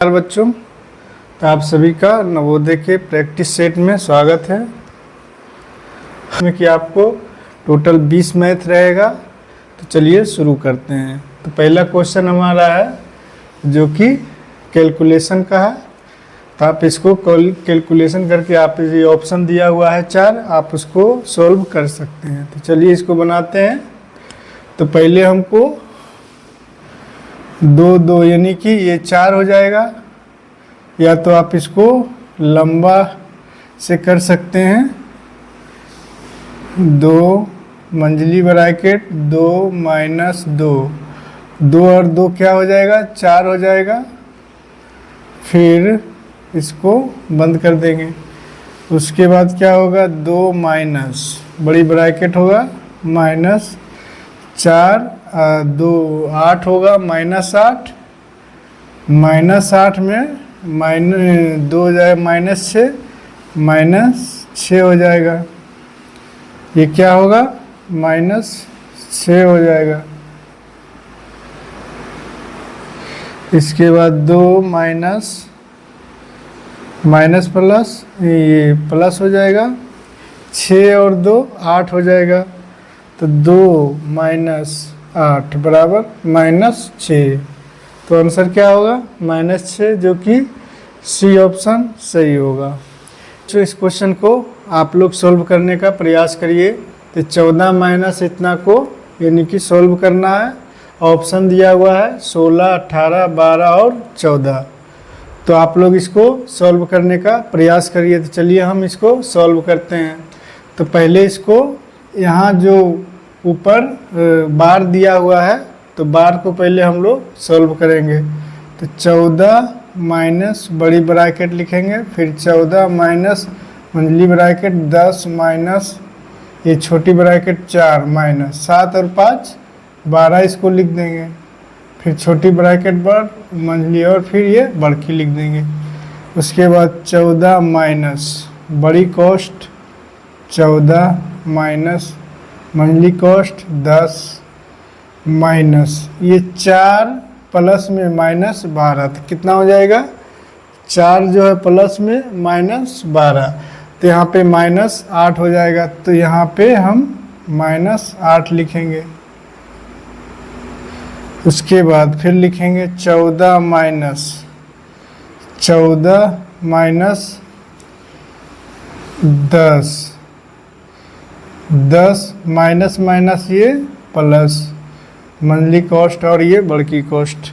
नमस्कार बच्चों, तो आप सभी का नवोदय के प्रैक्टिस सेट में स्वागत है। इसमें कि आपको टोटल 20 मैथ रहेगा। तो चलिए शुरू करते हैं। तो पहला क्वेश्चन हमारा है जो कि कैलकुलेशन का है। तो आप इसको कैलकुलेशन करके आप ये ऑप्शन दिया हुआ है 4, आप उसको सॉल्व कर सकते हैं। तो चलिए इसको बनाते हैं। तो पहले हमको 2 यानी कि ये 4 हो जाएगा, या तो आप इसको लंबा से कर सकते हैं। 2 मंझली ब्रैकेट 2 माइनस 2, 2 और 2 क्या हो जाएगा, 4 हो जाएगा। फिर इसको बंद कर देंगे। उसके बाद क्या होगा, 2 माइनस बड़ी ब्रैकेट होगा माइनस 4 2 8 होगा, -8 -8 में -2 हो जाएगा, -6 हो जाएगा। ये क्या होगा, -6 हो जाएगा। इसके बाद 2 माइनस प्लस, ये प्लस हो जाएगा। 6 और 2 8 हो जाएगा। तो 2 माइनस 8 बराबर -6। तो आंसर क्या होगा, -6, जो कि सी ऑप्शन सही होगा। तो इस क्वेश्चन को आप लोग सॉल्व करने का प्रयास करिए। तो 14 माइनस इतना को यानी कि सॉल्व करना है। ऑप्शन दिया हुआ है 16, 18, 12 और 14। तो आप लोग इसको सॉल्व करने का प्रयास करिए। तो चलिए हम इसको सॉल्व करते हैं। तो पहले इसको यहाँ जो ऊपर बार दिया हुआ है, तो बार को पहले हम लोग सॉल्व करेंगे। तो 14 माइनस बड़ी ब्रैकेट लिखेंगे, फिर 14 माइनस मंझली ब्रैकेट 10 माइनस ये छोटी ब्रैकेट 4 माइनस 7 और 5 12, इसको लिख देंगे। फिर छोटी ब्रैकेट बड़ मंझली और फिर ये बड़की लिख देंगे। उसके बाद 14 माइनस बड़ी कॉस्ट 14 माइनस मंझली कॉस्ट 10 माइनस ये 4 प्लस में -12। तो कितना हो जाएगा, 4 जो है प्लस में -12, तो यहाँ पे -8 हो जाएगा। तो यहाँ पे हम -8 लिखेंगे। उसके बाद फिर लिखेंगे 14 माइनस 10 माइनस ये प्लस मंथली कॉस्ट और ये बड़की कॉस्ट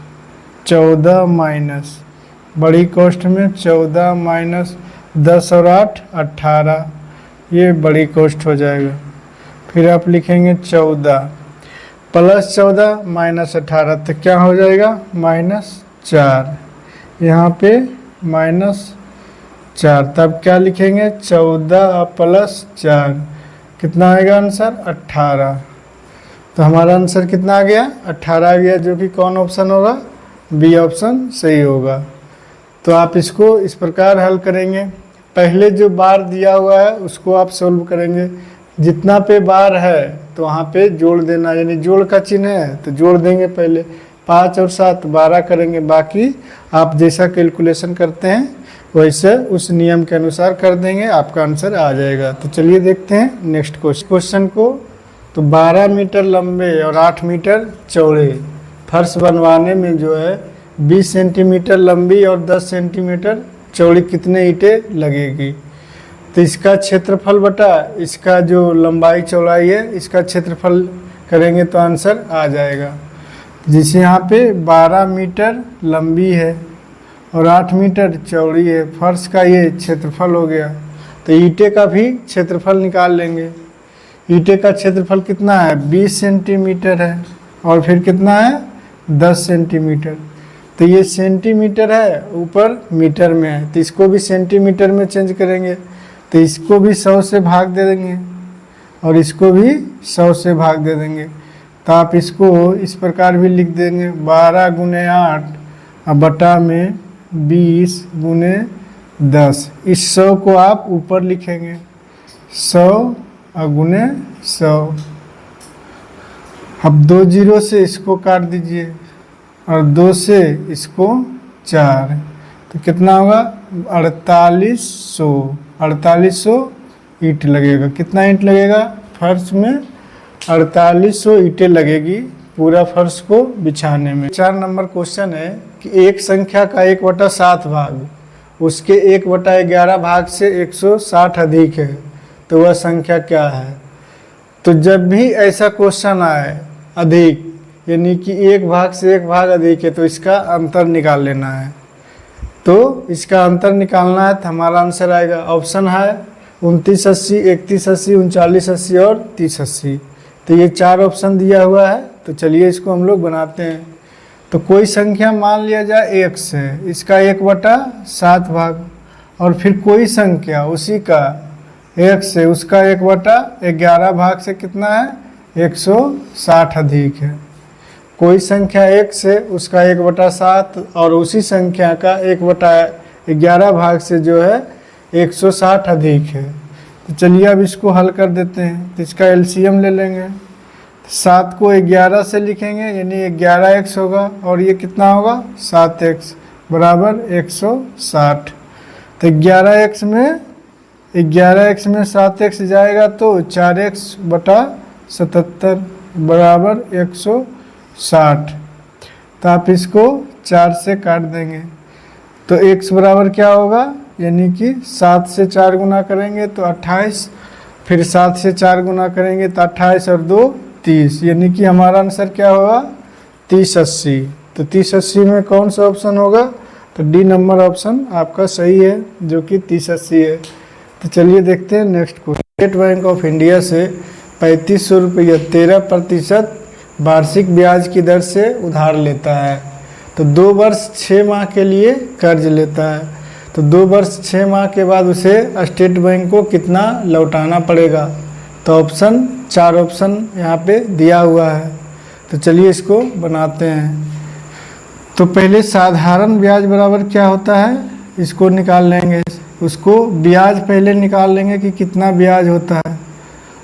14 माइनस बड़ी कॉस्ट में 14 माइनस 10 और 8 18, ये बड़ी कॉस्ट हो जाएगा। फिर आप लिखेंगे 14 प्लस 14 माइनस 18, तो क्या हो जाएगा, -4। यहाँ पे -4, तब क्या लिखेंगे 14 प्लस 4, कितना आएगा आंसर 18। तो हमारा आंसर कितना आ गया, 18 आ गया, जो कि कौन ऑप्शन होगा, बी ऑप्शन सही होगा। तो आप इसको इस प्रकार हल करेंगे। पहले जो बार दिया हुआ है उसको आप सोल्व करेंगे। जितना पे बार है तो वहाँ पे जोड़ देना, यानी जोड़ का चिन्ह है तो जोड़ देंगे। पहले 5 और 7 12 करेंगे। बाकी आप जैसा कैलकुलेशन करते हैं वैसे उस नियम के अनुसार कर देंगे, आपका आंसर आ जाएगा। तो चलिए देखते हैं नेक्स्ट क्वेश्चन को। तो 12 मीटर लंबे और 8 मीटर चौड़े फर्श बनवाने में जो है 20 सेंटीमीटर लंबी और 10 सेंटीमीटर चौड़ी कितने ईंटें लगेगी। तो इसका क्षेत्रफल बटा इसका जो लंबाई चौड़ाई है इसका क्षेत्रफल करेंगे तो आंसर आ जाएगा। जिसे यहाँ पे 12 मीटर लंबी है और 8 मीटर चौड़ी है, फर्श का ये क्षेत्रफल हो गया। तो ईंटें का भी क्षेत्रफल निकाल लेंगे। ईंटें का क्षेत्रफल कितना है, 20 सेंटीमीटर है, और फिर कितना है 10 सेंटीमीटर। तो ये सेंटीमीटर है, ऊपर मीटर में है, तो इसको भी सेंटीमीटर में चेंज करेंगे। तो इसको भी 100 से भाग दे देंगे और इसको भी 100 से भाग दे देंगे। तो आप इसको इस प्रकार भी लिख देंगे 12 × 8 और बटा में 20 × 10। इस 100 को आप ऊपर लिखेंगे, 100 और गुने 100। अब 2 जीरो से इसको काट दीजिए और 2 से इसको 4, तो कितना होगा 4800, 4800 ईंट लगेगा। कितना ईंट लगेगा फर्श में? 4800 ईंटें लगेगी पूरा फर्श को बिछाने में। 4 नंबर क्वेश्चन है कि एक संख्या का 1/7 भाग उसके 1/11 भाग से 160 अधिक है, तो वह संख्या क्या है? तो जब भी ऐसा क्वेश्चन आए अधिक यानी कि एक भाग से एक भाग अधिक है, तो इसका अंतर निकाल लेना है। तो इसका अंतर निकालना है तो हमारा आंसर आएगा, ऑप्शन है 2980, 3180, 3980 और 3080। तो ये 4 ऑप्शन दिया हुआ है। तो चलिए इसको हम लोग बनाते हैं। तो कोई संख्या मान लिया जाए x है, इसका 1/7 भाग, और फिर कोई संख्या उसी का x है, उसका 1/11 भाग से कितना है 160 अधिक है। कोई संख्या x है, उसका 1/7 और उसी संख्या का 1/11 भाग से जो है 160 अधिक है। तो चलिए अब इसको हल कर देते हैं। तो इसका एलसीएम ले लेंगे। 7 को 11 से लिखेंगे यानी 11x होगा, और ये कितना होगा 7x बराबर 160। तो 11x में 7x जाएगा तो 4x/77 बराबर 160। तो आप इसको 4 से काट देंगे तो x बराबर क्या होगा, यानी कि 7 से 4 गुना करेंगे तो 28, फिर 7 से 4 गुना करेंगे तो 28 और 2 30, यानी कि हमारा आंसर क्या होगा 3080। तो 3080 में कौन सा ऑप्शन होगा? तो डी नंबर ऑप्शन आपका सही है, जो कि 3080 है। तो चलिए देखते हैं next question. State bank of India से 3500 रुपया 13% वार्षिक ब्याज की दर से उधार लेता है। तो 2 वर्ष 6 माह के लिए कर्ज लेता है। तो 2 वर्ष 6 माह के बाद उसे स्टेट बैंक को कितना लौटाना पड़ेगा? तो ऑप्शन 4 ऑप्शन यहाँ पे दिया हुआ है। तो चलिए इसको बनाते हैं। तो पहले साधारण ब्याज बराबर क्या होता है, इसको निकाल लेंगे। उसको ब्याज पहले निकाल लेंगे कि कितना ब्याज होता है,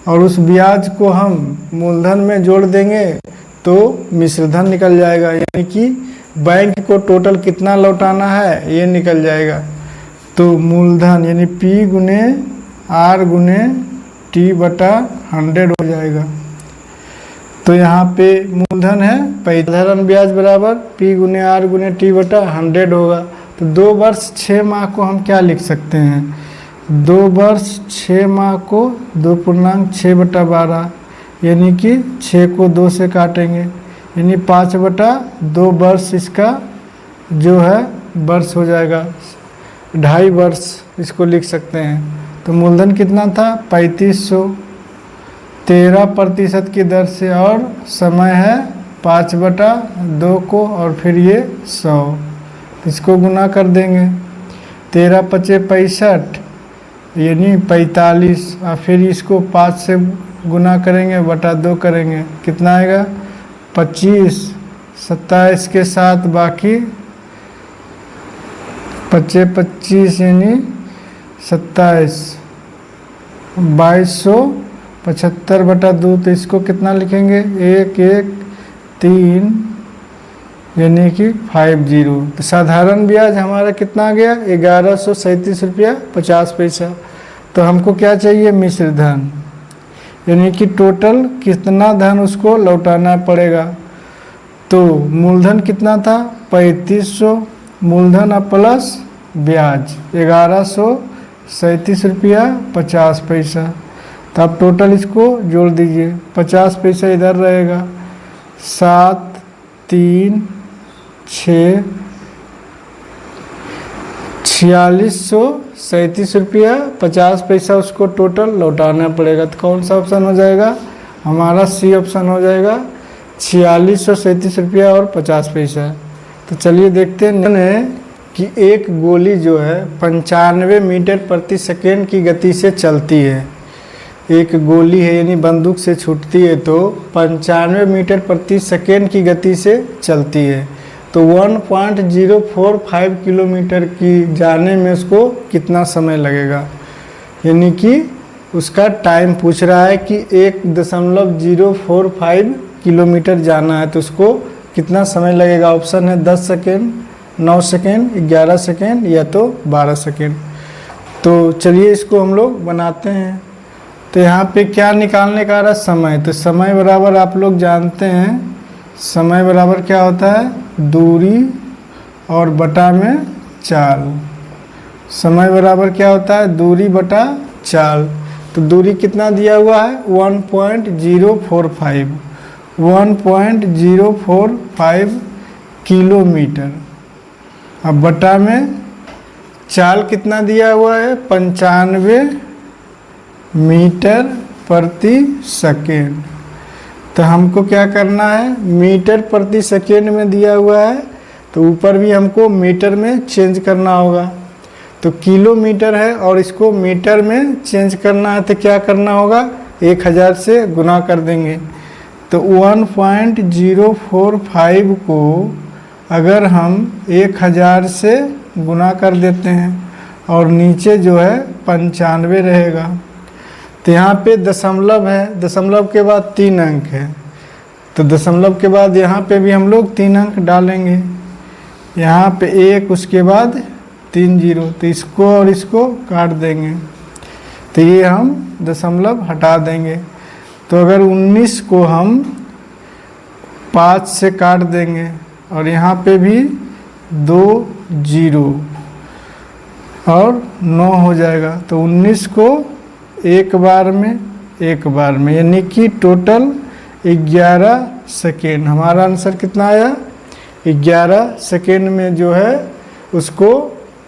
और उस ब्याज को हम मूलधन में जोड़ देंगे तो मिश्रधन निकल जाएगा, यानी कि बैंक को टोटल कितना लौटाना है ये निकल जाएगा। तो मूलधन यानी P गुने R गुने T बटा 100 हो जाएगा। तो यहाँ पे मूलधन है, साधारण ब्याज बराबर P गुने R गुने T बटा 100 होगा। तो 2 वर्ष 6 माह को हम क्या लिख सकते हैं? 2 वर्ष 6 माह को 2.6/12, यानी कि 6 को 2 से काटेंगे यानी 5/2 वर्ष इसका जो है वर्ष हो जाएगा, 2.5 वर्ष इसको लिख सकते हैं। तो मूलधन कितना था 3500, 13% की दर से, और समय है 5/2 को, और फिर ये 100, इसको गुना कर देंगे। 13 पचे 65 यानी 45, और फिर इसको 5 से गुना करेंगे बटा 2 करेंगे, कितना आएगा 25, 27 के साथ बाकी 25 यानी 27, 2275/2। तो इसको कितना लिखेंगे 113 यानी कि 50। तो साधारण ब्याज हमारा कितना आ गया 1137 रुपया 50 पैसा। तो हमको क्या चाहिए मिश्रधन, यानी कि टोटल कितना धन उसको लौटाना पड़ेगा। तो मूलधन कितना था 3500, मूलधन और प्लस ब्याज 1137 रुपया 50 पैसा। तो आप टोटल इसको जोड़ दीजिए, 50 पैसा इधर रहेगा, 7 3 6 4637 रुपया 50 पैसा उसको टोटल लौटाना पड़ेगा। तो कौन सा ऑप्शन हो जाएगा हमारा? सी ऑप्शन हो जाएगा, 4637 रुपया और 50 पैसा। तो चलिए देखते हैं कि एक गोली जो है 95 मीटर प्रति सेकेंड की गति से चलती है। एक गोली है यानी बंदूक से छूटती है तो 95 मीटर प्रति सेकेंड की गति से चलती है। तो 1.045 किलोमीटर की जाने में उसको कितना समय लगेगा, यानी कि उसका टाइम पूछ रहा है कि 1.045 किलोमीटर जाना है तो उसको कितना समय लगेगा। ऑप्शन है 10 सेकेंड, 9 सेकेंड, 11 सेकेंड या तो 12 सेकेंड। तो चलिए इसको हम लोग बनाते हैं। तो यहाँ पे क्या निकालने का आ रहा है, समय। तो समय बराबर आप लोग जानते हैं, समय बराबर क्या होता है, दूरी और बटा में चाल। समय बराबर क्या होता है, दूरी बटा चाल। तो दूरी कितना दिया हुआ है, 1.045, 1.045 किलोमीटर। अब बटा में चाल कितना दिया हुआ है, 95 मीटर प्रति सेकेंड। तो हमको क्या करना है, मीटर प्रति सेकेंड में दिया हुआ है, तो ऊपर भी हमको मीटर में चेंज करना होगा। तो किलोमीटर है और इसको मीटर में चेंज करना है, तो क्या करना होगा, 1000 से गुना कर देंगे। तो 1.045 को अगर हम 1000 से गुना कर देते हैं और नीचे जो है 95 रहेगा। तो यहाँ पे दशमलव है, दशमलव के बाद 3 अंक है, तो दशमलव के बाद यहाँ पे भी हम लोग 3 अंक डालेंगे। यहाँ पे 1, उसके बाद 3 0, तो इसको और इसको काट देंगे, तो ये हम दशमलव हटा देंगे। तो अगर 19 को हम 5 से काट देंगे और यहाँ पे भी 2 0 और 9 हो जाएगा। तो 19 को एक बार में यानी कि टोटल 11 सेकेंड। हमारा आंसर कितना आया, 11 सेकेंड में जो है उसको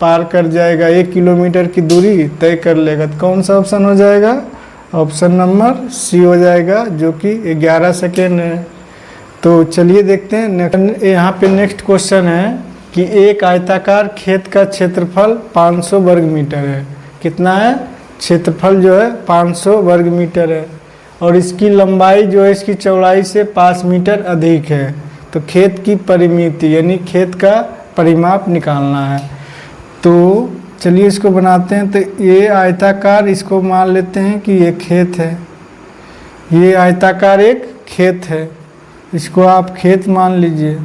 पार कर जाएगा, 1 किलोमीटर की दूरी तय कर लेगा। तो कौन सा ऑप्शन हो जाएगा, ऑप्शन नंबर सी हो जाएगा, जो कि 11 सेकेंड है। तो चलिए देखते हैं यहाँ पे नेक्स्ट क्वेश्चन है कि एक आयताकार खेत का क्षेत्रफल 500 वर्ग मीटर है। कितना है, क्षेत्रफल जो है 500 वर्ग मीटर है और इसकी लंबाई जो है इसकी चौड़ाई से 5 मीटर अधिक है। तो खेत की परिमिति यानी खेत का परिमाप निकालना है। तो चलिए इसको बनाते हैं। तो ये आयताकार, इसको मान लेते हैं कि ये खेत है, ये आयताकार एक खेत है, इसको आप खेत मान लीजिए।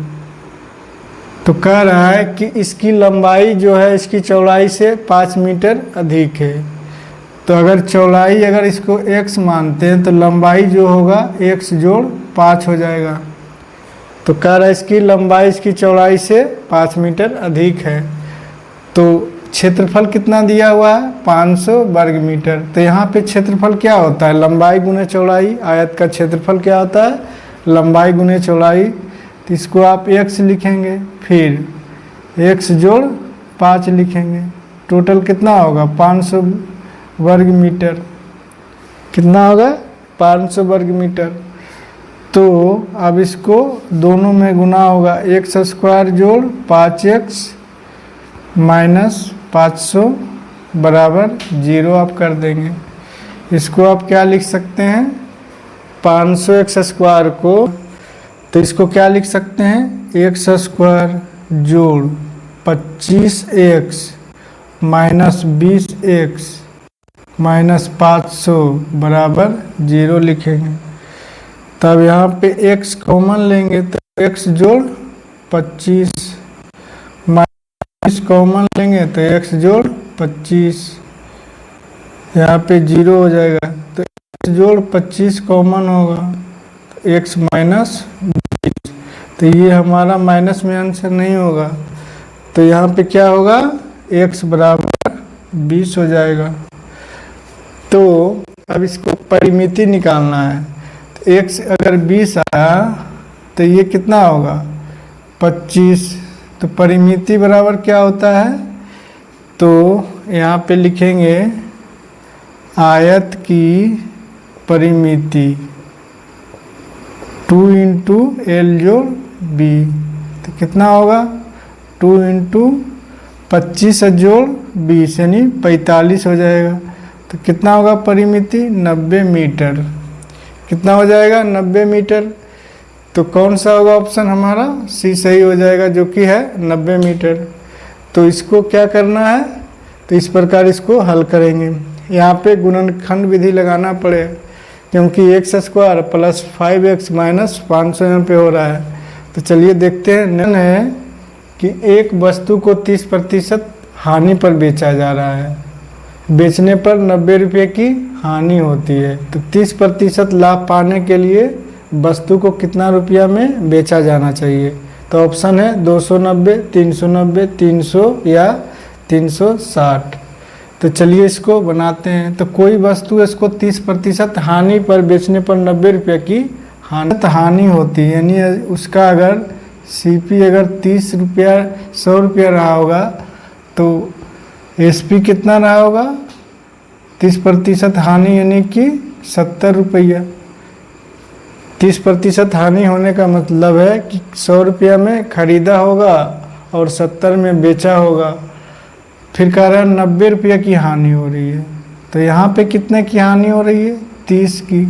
तो कह रहा है कि इसकी लंबाई जो है इसकी चौड़ाई से 5 मीटर अधिक है। तो अगर चौड़ाई, अगर इसको x मानते हैं तो लंबाई जो होगा x जोड़ 5 हो जाएगा। तो कह रहा है इसकी लंबाई इसकी चौड़ाई से 5 मीटर अधिक है। तो क्षेत्रफल कितना दिया हुआ है, 500 वर्ग मीटर। तो यहाँ पे क्षेत्रफल क्या होता है, लंबाई गुने चौड़ाई। आयत का क्षेत्रफल क्या होता है, लंबाई गुने चौड़ाई। तो इसको आप x लिखेंगे, फिर x जोड़ 5 लिखेंगे। टोटल कितना होगा, 500 वर्ग मीटर। कितना होगा, 500 वर्ग मीटर। तो अब इसको दोनों में गुना होगा, x स्क्वायर जोड़ 5x माइनस 500 बराबर 0 आप कर देंगे। इसको आप क्या लिख सकते हैं, 500x स्क्वायर को, तो इसको क्या लिख सकते हैं, x स्क्वायर जोड़ 25x माइनस 20x माइनस 500 बराबर 0 लिखेंगे। तब यहाँ पे x कॉमन लेंगे, तो x जोड़ 25 माइनस कॉमन लेंगे तो x जोड़ 25, यहाँ पे 0 हो जाएगा। तो x जोड़ 25 कॉमन होगा, तो x माइनस 20। तो ये हमारा माइनस में आंसर नहीं होगा, तो यहाँ पे क्या होगा, x बराबर 20 हो जाएगा। तो अब इसको परिमिति निकालना है। तो x अगर 20 आया तो ये कितना होगा, 25। तो परिमिति बराबर क्या होता है, तो यहाँ पे लिखेंगे आयत की परिमिति 2 इंटू एल जोड़ बी। तो कितना होगा, 2 इंटू 25 जोड़ 20 यानी 45 हो जाएगा। तो कितना होगा परिमिति, 90 मीटर। कितना हो जाएगा, 90 मीटर। तो कौन सा होगा ऑप्शन हमारा, सी सही हो जाएगा, जो कि है 90 मीटर। तो इसको क्या करना है, तो इस प्रकार इसको हल करेंगे। यहाँ पे गुणनखंड विधि लगाना पड़ेगा, क्योंकि x square plus 5x minus 500 यहाँ पे हो रहा है। तो चलिए देखते हैं। नन है कि एक वस्तु को 30% हानि पर बेचा जा रहा है, बेचने पर 90 रुपये की हानि होती है, तो 30% लाभ पाने के लिए वस्तु को कितना रुपया में बेचा जाना चाहिए? तो ऑप्शन है 290, 390, 300 या 360। तो चलिए इसको बनाते हैं। तो कोई वस्तु इसको 30% हानि पर बेचने पर 90 रुपये की हानि होती है, यानी उसका अगर CP अगर 30 रुपया 100 रुपया रहा होगा तो SP कितना रहा होगा? 30% हानि यानी कि 70 रुपया। 30% हानि होने का मतलब है कि 100 रुपया में खरीदा होगा और 70 में बेचा होगा। फिर कह रहा है 90 रुपये की हानि हो रही है, तो यहाँ पे कितने की हानि हो रही है? 30 की।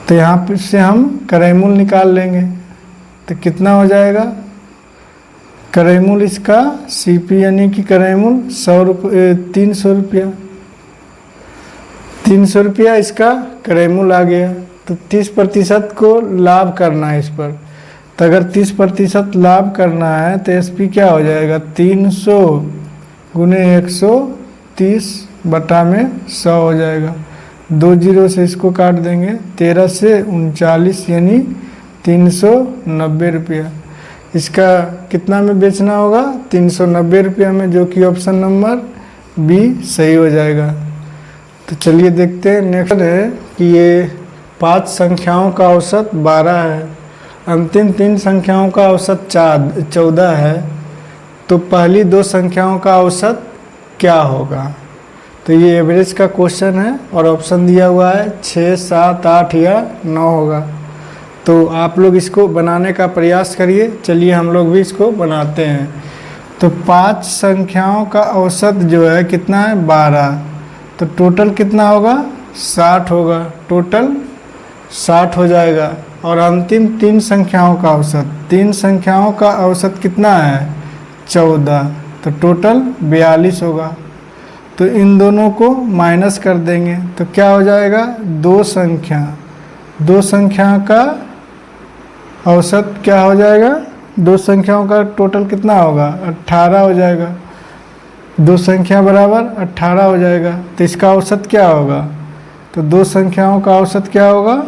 तो यहाँ पे से हम क्रयमूल्य निकाल लेंगे, तो कितना हो जाएगा? क्रयमूल्य इसका CP यानी कि क्रयमूल्य 300 रुपया। 300 रुपया इसका क्रयमूल्य आ गया। तो 30% को लाभ करना है इस पर, तो अगर 30% लाभ करना है तो SP क्या हो जाएगा? 300 गुने 130 बटा में 100 हो जाएगा। 2 जीरो से इसको काट देंगे, 13 से 39 यानी 390 रुपया। इसका कितना में बेचना होगा? 390 रुपया में, जो कि ऑप्शन नंबर B सही हो जाएगा। तो चलिए देखते हैं नेक्स्ट है कि ये 5 संख्याओं का औसत 12 है, अंतिम 3 संख्याओं का औसत 14 है, तो पहली 2 संख्याओं का औसत क्या होगा? तो ये एवरेज का क्वेश्चन है और ऑप्शन दिया हुआ है 6, 7, 8 या 9 होगा। तो आप लोग इसको बनाने का प्रयास करिए। चलिए हम लोग भी इसको बनाते हैं। तो 5 संख्याओं का औसत जो है कितना है? 12। तो टोटल कितना होगा? 60 होगा, टोटल 60 हो जाएगा। और अंतिम 3 संख्याओं का औसत, 3 संख्याओं का औसत कितना है? 14, तो टोटल 42 होगा। तो इन दोनों को माइनस कर देंगे तो क्या हो जाएगा? 2 संख्या का औसत क्या हो जाएगा? 2 संख्याओं का टोटल कितना होगा? 18 हो जाएगा। 2 संख्या बराबर 18 हो जाएगा। तो इसका औसत क्या होगा? तो 2 संख्याओं का औसत क्या होगा?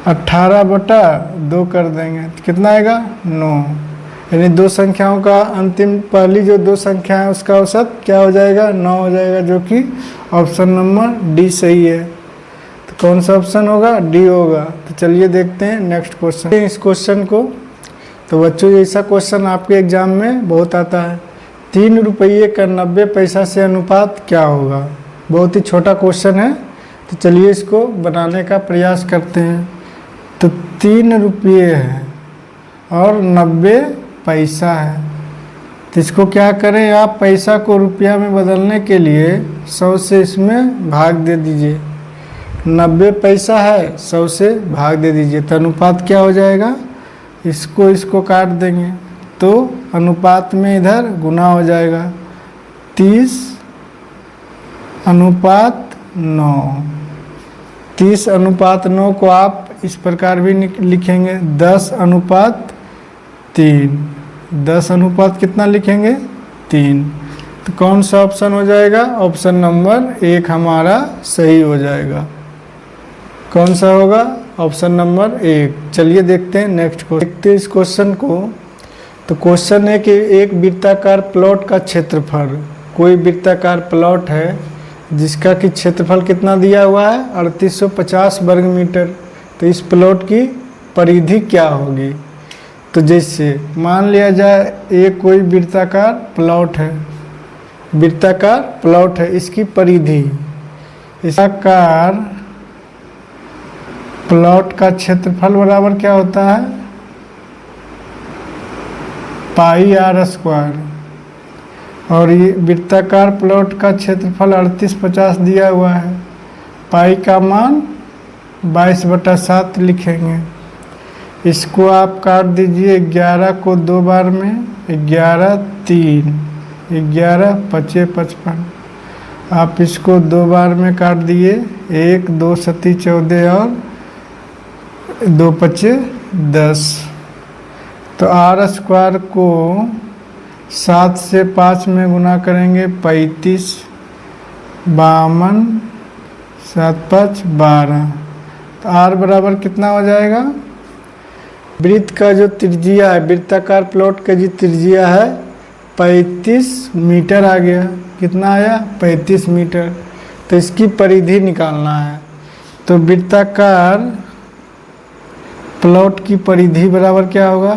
18 बटा 2 कर देंगे तो कितना आएगा? 9। यानी 2 संख्याओं का अंतिम पहली जो 2 संख्या है उसका औसत क्या हो जाएगा? 9 हो जाएगा, जो कि ऑप्शन नंबर D सही है। तो कौन सा ऑप्शन होगा? D होगा। तो चलिए देखते हैं नेक्स्ट क्वेश्चन। इस क्वेश्चन को तो बच्चों ऐसा क्वेश्चन आपके एग्जाम में बहुत आता है। 3 रुपये का 90 पैसा से अनुपात क्या होगा? बहुत ही छोटा क्वेश्चन है, तो चलिए इसको बनाने का प्रयास करते हैं। तो 3 रुपये है और 90 पैसा है, तो इसको क्या करें आप? पैसा को रुपया में बदलने के लिए 100 से इसमें भाग दे दीजिए। 90 पैसा है, 100 से भाग दे दीजिए, तो अनुपात क्या हो जाएगा? इसको काट देंगे तो अनुपात में इधर गुना हो जाएगा। 30 अनुपात 9। 30 अनुपात 9 को आप इस प्रकार भी लिखेंगे 10 अनुपात 3। 10 अनुपात कितना लिखेंगे? 3। तो कौन सा ऑप्शन हो जाएगा? ऑप्शन नंबर 1 हमारा सही हो जाएगा। कौन सा होगा? Option number 1। चलिए देखते हैं नेक्स्ट क्वेश्चन। देखते हैं इस क्वेश्चन को। तो क्वेश्चन है कि एक वृत्ताकार प्लॉट का क्षेत्रफल, कोई वृत्ताकार प्लॉट है जिसका कि क्षेत्रफल कितना दिया हुआ है? 3850 वर्ग मीटर। तो इस प्लॉट की परिधि क्या होगी? तो जैसे मान लिया जाए एक कोई वृत्ताकार प्लॉट है, वृत्ताकार प्लॉट है, इसकी परिधि, वृत्ताकार प्लॉट का क्षेत्रफल बराबर क्या होता है? पाई r स्क्वायर। और ये वृत्ताकार प्लॉट का क्षेत्रफल 3850 दिया हुआ है। पाई का मान 22/7 लिखेंगे। इसको आप काट दीजिए 11 को 2 बार में, 11 3, 11 5 55। आप इसको 2 बार में काट दिए, 1 2 7 14 और 2 5 10। तो आर स्क्वायर को 7 से 5 में गुना करेंगे 35, 52, 7 5 12। तो आर बराबर कितना हो जाएगा? वृत्त का जो त्रिज्या है, वृत्ताकार प्लॉट का जो त्रिज्या है 35 मीटर आ गया। कितना आया? 35 मीटर। तो इसकी परिधि निकालना है। तो वृत्ताकार प्लॉट की परिधि बराबर क्या होगा?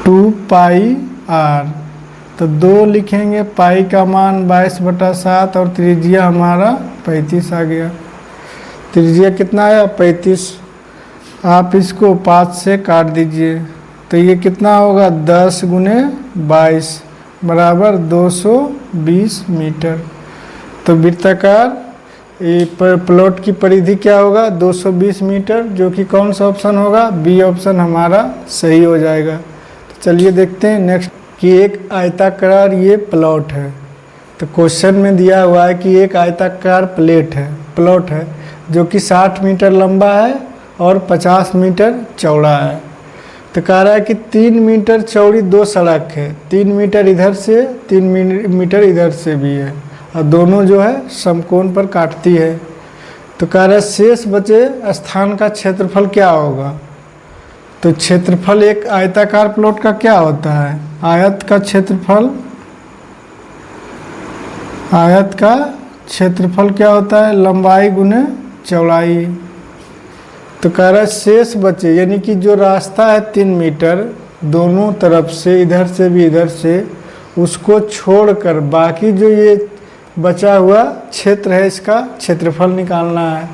Two pi r. तो 2 लिखेंगे, पाई का मान 22/7 और त्रिज्या हमारा 35 आ गया। त्रिज्या कितना आया? 35। आप इसको 5 से काट दीजिए तो ये कितना होगा? 10 गुने 22 बराबर 220 मीटर। तो वृत्ताकार प्लॉट की परिधि क्या होगा? 220 मीटर, जो कि कौन सा ऑप्शन होगा? बी ऑप्शन हमारा सही हो जाएगा। तो चलिए देखते हैं नेक्स्ट कि एक आयताकार ये प्लॉट है। तो क्वेश्चन में दिया हुआ है कि एक आयताकार प्लॉट है जो कि 60 मीटर लंबा है और 50 मीटर चौड़ा है। तो कह रहा है कि 3 मीटर चौड़ी 2 सड़क है, 3 मीटर इधर से 3 मीटर इधर से भी है और दोनों जो है समकोण पर काटती है। तो कह रहा है शेष बचे स्थान का क्षेत्रफल क्या होगा? तो क्षेत्रफल एक आयताकार प्लॉट का क्या होता है? आयत का क्षेत्रफल क्या होता है? लंबाई गुने चौड़ाई। तो कह रहा है शेष बचे, यानी कि जो रास्ता है 3 मीटर दोनों तरफ से, इधर से भी इधर से, उसको छोड़कर बाकी जो ये बचा हुआ क्षेत्र है इसका क्षेत्रफल निकालना है।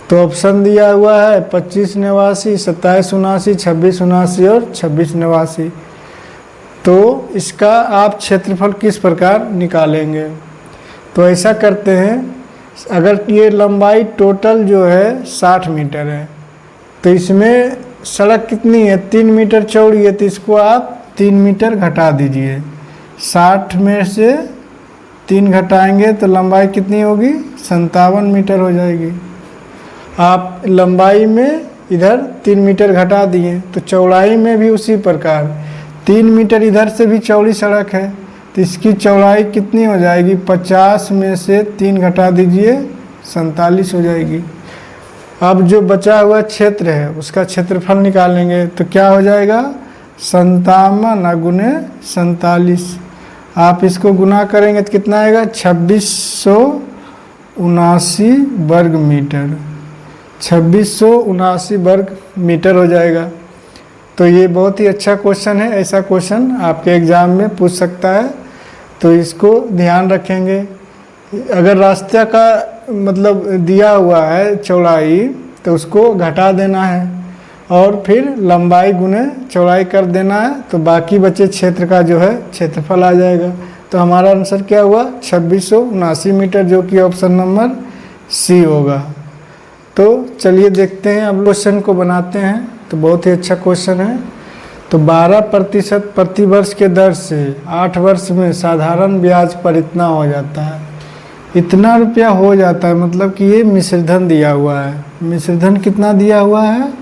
तो ऑप्शन दिया हुआ है 25 89, 27 79, 26 79 और 26 89। तो इसका आप क्षेत्रफल किस प्रकार निकालेंगे? तो ऐसा करते हैं, अगर ये लंबाई टोटल जो है 60 मीटर है तो इसमें सड़क कितनी है? 3 मीटर चौड़ी है, तो इसको आप 3 मीटर घटा दीजिए। 60 में से 3 घटाएंगे तो लंबाई कितनी होगी? 57 मीटर हो जाएगी। आप लंबाई में इधर 3 मीटर घटा दिए तो चौड़ाई में भी उसी प्रकार 3 मीटर इधर से भी चौड़ी सड़क है, तो इसकी चौड़ाई कितनी हो जाएगी? 50 में से 3 घटा दीजिए, 47 हो जाएगी। अब जो बचा हुआ क्षेत्र है उसका क्षेत्रफल निकालेंगे तो क्या हो जाएगा? 57 गुने 47। आप इसको गुना करेंगे तो कितना आएगा? 2679 वर्ग मीटर। 2679 वर्ग मीटर हो जाएगा। तो ये बहुत ही अच्छा क्वेश्चन है, ऐसा क्वेश्चन आपके एग्ज़ाम में पूछ सकता है, तो इसको ध्यान रखेंगे। अगर रास्ते का मतलब दिया हुआ है चौड़ाई तो उसको घटा देना है और फिर लंबाई गुने चौड़ाई कर देना है, तो बाकी बचे क्षेत्र का जो है क्षेत्रफल आ जाएगा। तो हमारा आंसर क्या हुआ? 2679 मीटर, जो कि ऑप्शन नंबर सी होगा। तो चलिए देखते हैं, अब क्वेश्चन को बनाते हैं। तो बहुत ही अच्छा क्वेश्चन है। तो 12% प्रति वर्ष के दर से 8 वर्ष में साधारण ब्याज पर इतना हो जाता है। इतना रुपया हो जाता है मतलब कि ये मिश्रधन दिया हुआ है। मिश्रधन कितना दिया हुआ है?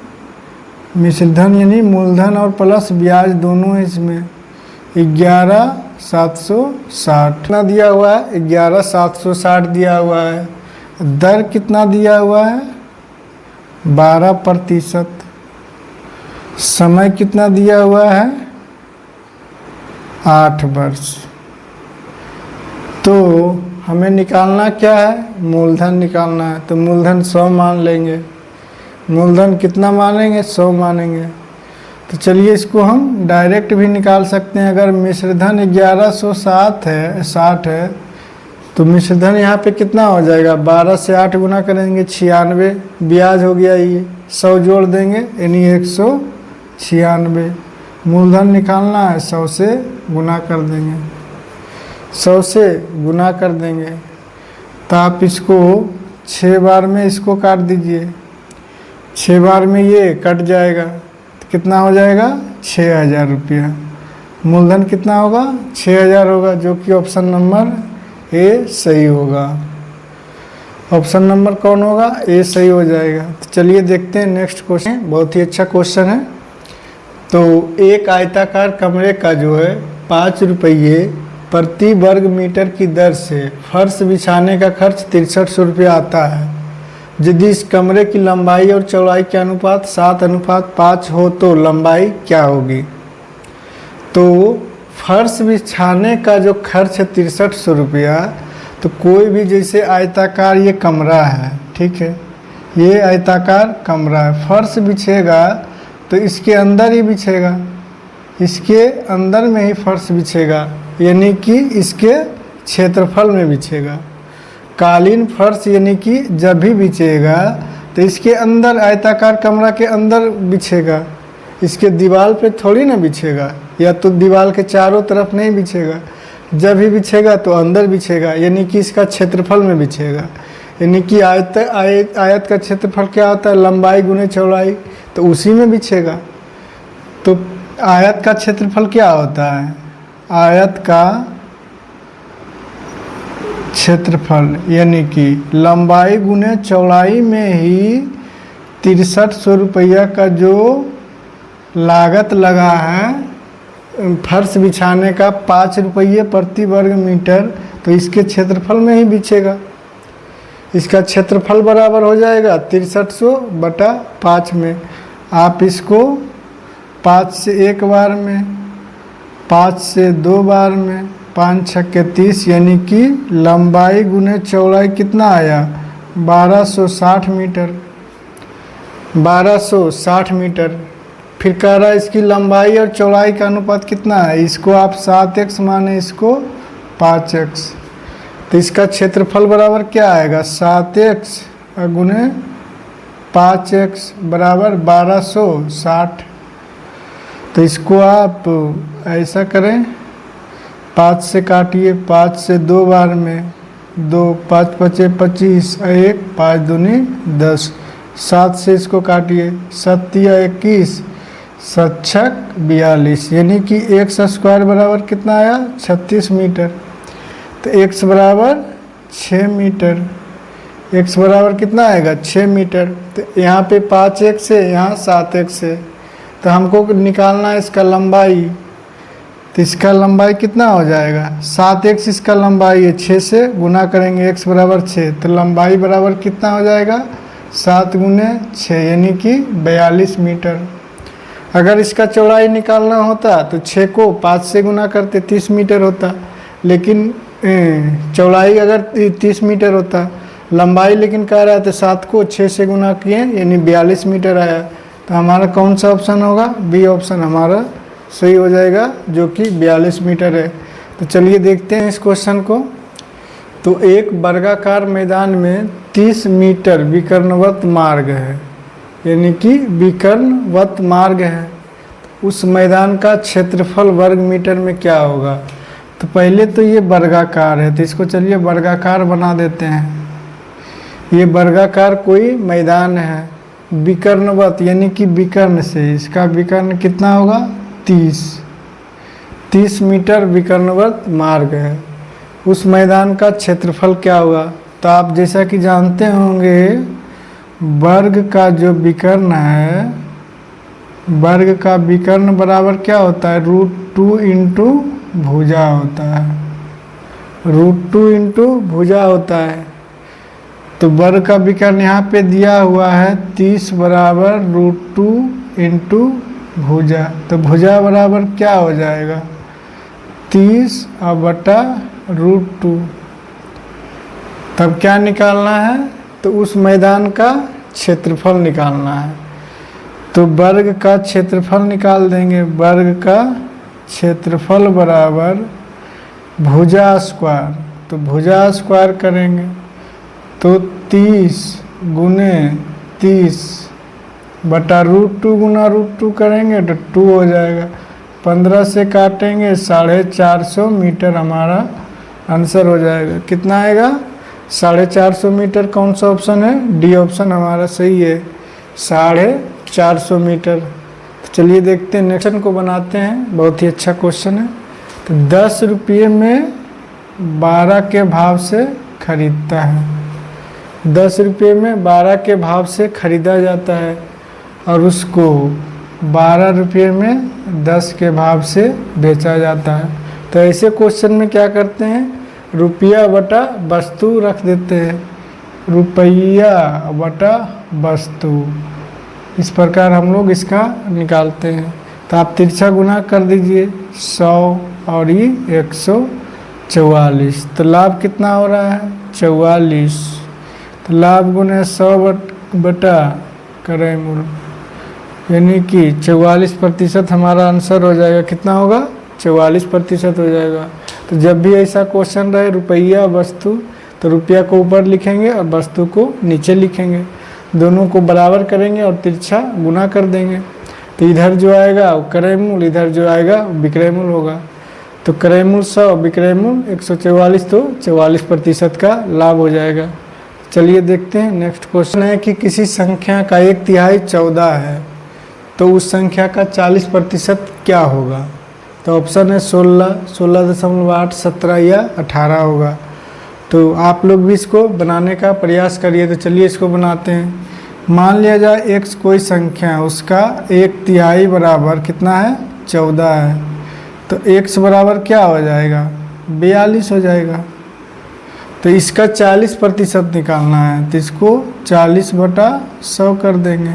मिश्रधन यानी मूलधन और प्लस ब्याज दोनों है इसमें। 11,760 कितना दिया हुआ है? 11,760 दिया हुआ है। दर कितना दिया हुआ है? 12%। समय कितना दिया हुआ है? 8 वर्ष। तो हमें निकालना क्या है? मूलधन निकालना है। तो मूलधन 100 मान लेंगे। मूलधन कितना मानेंगे? 100 मानेंगे। तो चलिए इसको हम डायरेक्ट भी निकाल सकते हैं। अगर मिश्रधन 1160 है तो मिश्रधन यहाँ पे कितना हो जाएगा? 12 से 8 गुना करेंगे 96। ब्याज हो गया ये, 100 जोड़ देंगे यानी 196। मूलधन निकालना है, 100 से गुना कर देंगे, 100 से गुना कर देंगे। तो आप इसको 6 बार में इसको काट दीजिए। 6 बार में ये कट जाएगा तो कितना हो जाएगा? 6000 रुपया। मूलधन कितना होगा? 6000 होगा, जो कि ऑप्शन नंबर ए सही होगा। ऑप्शन नंबर कौन होगा, ए सही हो जाएगा। तो चलिए देखते हैं नेक्स्ट क्वेश्चन, बहुत ही अच्छा क्वेश्चन है। तो एक आयताकार कमरे का जो है 5 रुपये प्रति वर्ग मीटर की दर से फर्श बिछाने का खर्च 6300 रुपये आता है। यदि इस कमरे की लंबाई और चौड़ाई के अनुपात 7:5 हो तो लंबाई क्या होगी। तो फर्श बिछाने का जो खर्च है 6300 रुपया, तो कोई भी जैसे आयताकार ये कमरा है, ठीक है, ये आयताकार कमरा है, फर्श बिछेगा तो इसके अंदर ही बिछेगा, इसके अंदर में ही फर्श बिछेगा, यानी कि इसके क्षेत्रफल में बिछेगा। कालीन फर्श यानी कि जब भी बिछेगा तो इसके अंदर, आयताकार कमरा के अंदर बिछेगा, इसके दीवार पे थोड़ी ना बिछेगा, या तो दीवार के चारों तरफ नहीं बिछेगा। जब भी बिछेगा तो अंदर बिछेगा, यानी कि इसका क्षेत्रफल में बिछेगा। यानी कि आयत का क्षेत्रफल क्या होता है, लंबाई गुने चौड़ाई, तो उसी में बिछेगा। तो आयत का क्षेत्रफल क्या होता है, आयत का क्षेत्रफल यानी कि लंबाई गुने चौड़ाई में ही 6300 रुपया का जो लागत लगा है फर्श बिछाने का 5 रुपये प्रति वर्ग मीटर, तो इसके क्षेत्रफल में ही बिछेगा। इसका क्षेत्रफल बराबर हो जाएगा 6300 बटा 5 में। आप इसको 5 से 1 बार में, 5 से 2 बार में, 5 छक्के 30, यानी कि लंबाई गुने चौड़ाई कितना आया 1260 मीटर, 1260 मीटर। फिर कह रहा है इसकी लंबाई और चौड़ाई का अनुपात कितना है, इसको आप 7x माने, इसको 5x, तो इसका क्षेत्रफल बराबर क्या आएगा 7x गुने 5x बराबर 1260। तो इसको आप ऐसा करें, 5 से काटिए, 5 से 2 बार में, 2 5 5 25, 1 5 दूनी 10, 7 से इसको काटिए, 7 या 21, 7 छक 42, यानी कि x स्क्वायर बराबर कितना आया 36 मीटर। तो x बराबर 6 मीटर, x बराबर कितना आएगा 6 मीटर। तो यहाँ पे 5x है, यहाँ 7x है, तो हमको निकालना है इसका लंबाई। तो इसका लंबाई कितना हो जाएगा 7x, इसका लंबाई है, 6 से गुना करेंगे x बराबर 6, तो लंबाई बराबर कितना हो जाएगा 7 गुने 6, यानी कि 42 मीटर। अगर इसका चौड़ाई निकालना होता तो 6 को 5 से गुना करते 30 मीटर होता, लेकिन चौड़ाई अगर 30 मीटर होता, लंबाई लेकिन कह रहा है तो 7 को 6 से गुना किए, यानी 42 मीटर आया। तो हमारा कौन सा ऑप्शन होगा, बी ऑप्शन हमारा सही हो जाएगा, जो कि 42 मीटर है। तो चलिए देखते हैं इस क्वेश्चन को। तो एक वर्गाकार मैदान में 30 मीटर विकर्णवत मार्ग है, यानी कि विकर्णवत मार्ग है, उस मैदान का क्षेत्रफल वर्ग मीटर में क्या होगा। तो पहले तो ये वर्गाकार है, तो इसको चलिए वर्गाकार बना देते हैं। ये वर्गाकार कोई मैदान है, विकर्णवत यानी कि विकर्ण से, इसका विकर्ण कितना होगा 30 मीटर विकर्णवत मार्ग है, उस मैदान का क्षेत्रफल क्या होगा। तो आप जैसा कि जानते होंगे वर्ग का जो विकर्ण है, वर्ग का विकर्ण बराबर क्या होता है √2 इंटू भुजा होता है, √2 इंटू भुजा होता है। तो वर्ग का विकर्ण यहाँ पे दिया हुआ है 30 बराबर √2 इंटू भुजा, तो भुजा बराबर क्या हो जाएगा 30 और बटा √2। तब क्या निकालना है, तो उस मैदान का क्षेत्रफल निकालना है। तो वर्ग का क्षेत्रफल निकाल देंगे, वर्ग का क्षेत्रफल बराबर भुजा स्क्वायर, तो भुजा स्क्वायर करेंगे तो 30 गुने 30 बटा √2 गुना √2 करेंगे तो 2 हो जाएगा, 15 से काटेंगे 450 मीटर हमारा आंसर हो जाएगा। कितना आएगा 450 मीटर। कौन सा ऑप्शन है, डी ऑप्शन हमारा सही है, 450 मीटर। तो चलिए देखते हैं नेक्स्ट को बनाते हैं, बहुत ही अच्छा क्वेश्चन है। तो 10 रुपये में 12 के भाव से खरीदता है, 10 रुपये में 12 के भाव से खरीदा जाता है और उसको 12 रुपये में 10 के भाव से बेचा जाता है। तो ऐसे क्वेश्चन में क्या करते हैं, रुपया बटा वस्तु रख देते हैं, रुपया बटा वस्तु, इस प्रकार हम लोग इसका निकालते हैं। तो आप तिरछा गुना कर दीजिए, 100 और ये 144, तो लाभ कितना हो रहा है 44। तो लाभ गुने 100 बटा क्रय मूल्य, यानी कि 44% हमारा आंसर हो जाएगा। कितना होगा 44% हो जाएगा। तो जब भी ऐसा क्वेश्चन रहे रुपया वस्तु, तो रुपया को ऊपर लिखेंगे और वस्तु को नीचे लिखेंगे, दोनों को बराबर करेंगे और तिरछा गुना कर देंगे। तो इधर जो आएगा वो क्रय मूल्य, इधर जो आएगा वो विक्रय मूल्य होगा। तो क्रय मूल्य 100, विक्रय मूल्य 144, तो 44% का लाभ हो जाएगा। चलिए देखते हैं नेक्स्ट क्वेश्चन है कि किसी संख्या का 1/3 14 है, तो उस संख्या का 40% क्या होगा। तो ऑप्शन है 16, 16.8, 17 या 18 होगा। तो आप लोग भी इसको बनाने का प्रयास करिए। तो चलिए इसको बनाते हैं। मान लिया जाए x कोई संख्या है, उसका 1/3 बराबर कितना है 14 है, तो x बराबर क्या हो जाएगा 42 हो जाएगा। तो इसका 40% निकालना है, तो इसको 40/100 कर देंगे,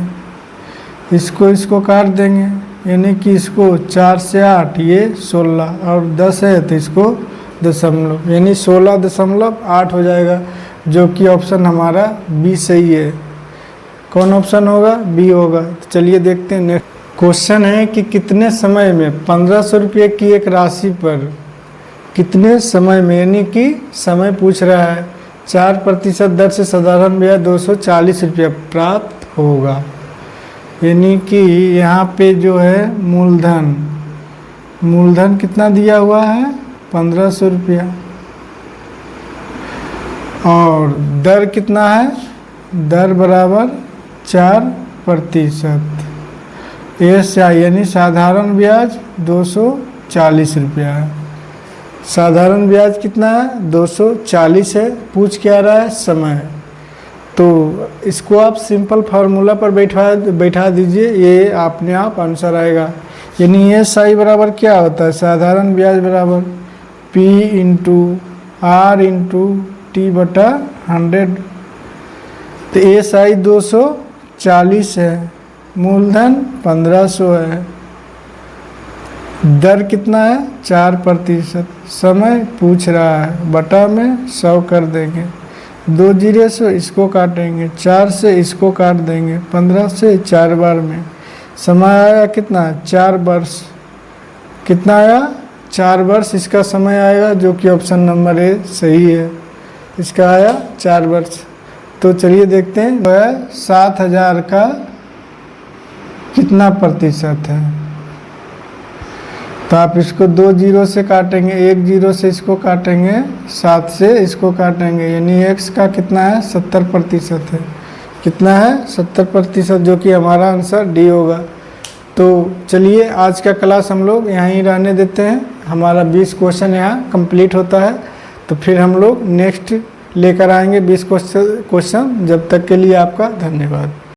इसको काट देंगे, यानी कि इसको 4 से 8 ये 16 और 10 है तो इसको दशमलव, यानी 16.8 हो जाएगा, जो कि ऑप्शन हमारा बी सही है। कौन ऑप्शन होगा, बी होगा। तो चलिए देखते हैं नेक्स्ट क्वेश्चन है कि कितने समय में 1500 रुपये की एक राशि पर कितने समय में, यानी कि समय पूछ रहा है, 4% दर से साधारण ब्याज 240 रुपया प्राप्त होगा। यानी कि यहाँ पे जो है मूलधन कितना दिया हुआ है 1500 रुपया, और दर कितना है, दर बराबर 4%, SI यानी साधारण ब्याज 240 रुपया है। साधारण ब्याज कितना है 240 है, पूछ क्या रहा है समय। तो इसको आप सिंपल फार्मूला पर बैठा दीजिए, ये अपने आप आंसर आएगा। यानी SI बराबर क्या होता है, साधारण ब्याज बराबर P into R into T बटा 100। तो SI 240 है, मूलधन 1500 है, दर कितना है 4%, समय पूछ रहा है, बटा में 100 कर देंगे, 2 जीरो से इसको काटेंगे, 4 से इसको काट देंगे, 15 से 4 बार में, समय आया कितना 4 वर्ष, कितना आया 4 वर्ष इसका समय आएगा, जो कि ऑप्शन नंबर ए सही है, इसका आया 4 वर्ष। तो चलिए देखते हैं जो है 7000 का कितना प्रतिशत है। तो आप इसको 2 जीरो से काटेंगे, 1 जीरो से इसको काटेंगे, 7 से इसको काटेंगे, यानी x का कितना है 70% है, कितना है 70%, जो कि हमारा आंसर डी होगा। तो चलिए आज का क्लास हम लोग यहाँ ही रहने देते हैं, हमारा 20 क्वेश्चन यहाँ कंप्लीट होता है, तो फिर हम लोग नेक्स्ट लेकर आएंगे 20 क्वेश्चन। जब तक के लिए आपका धन्यवाद।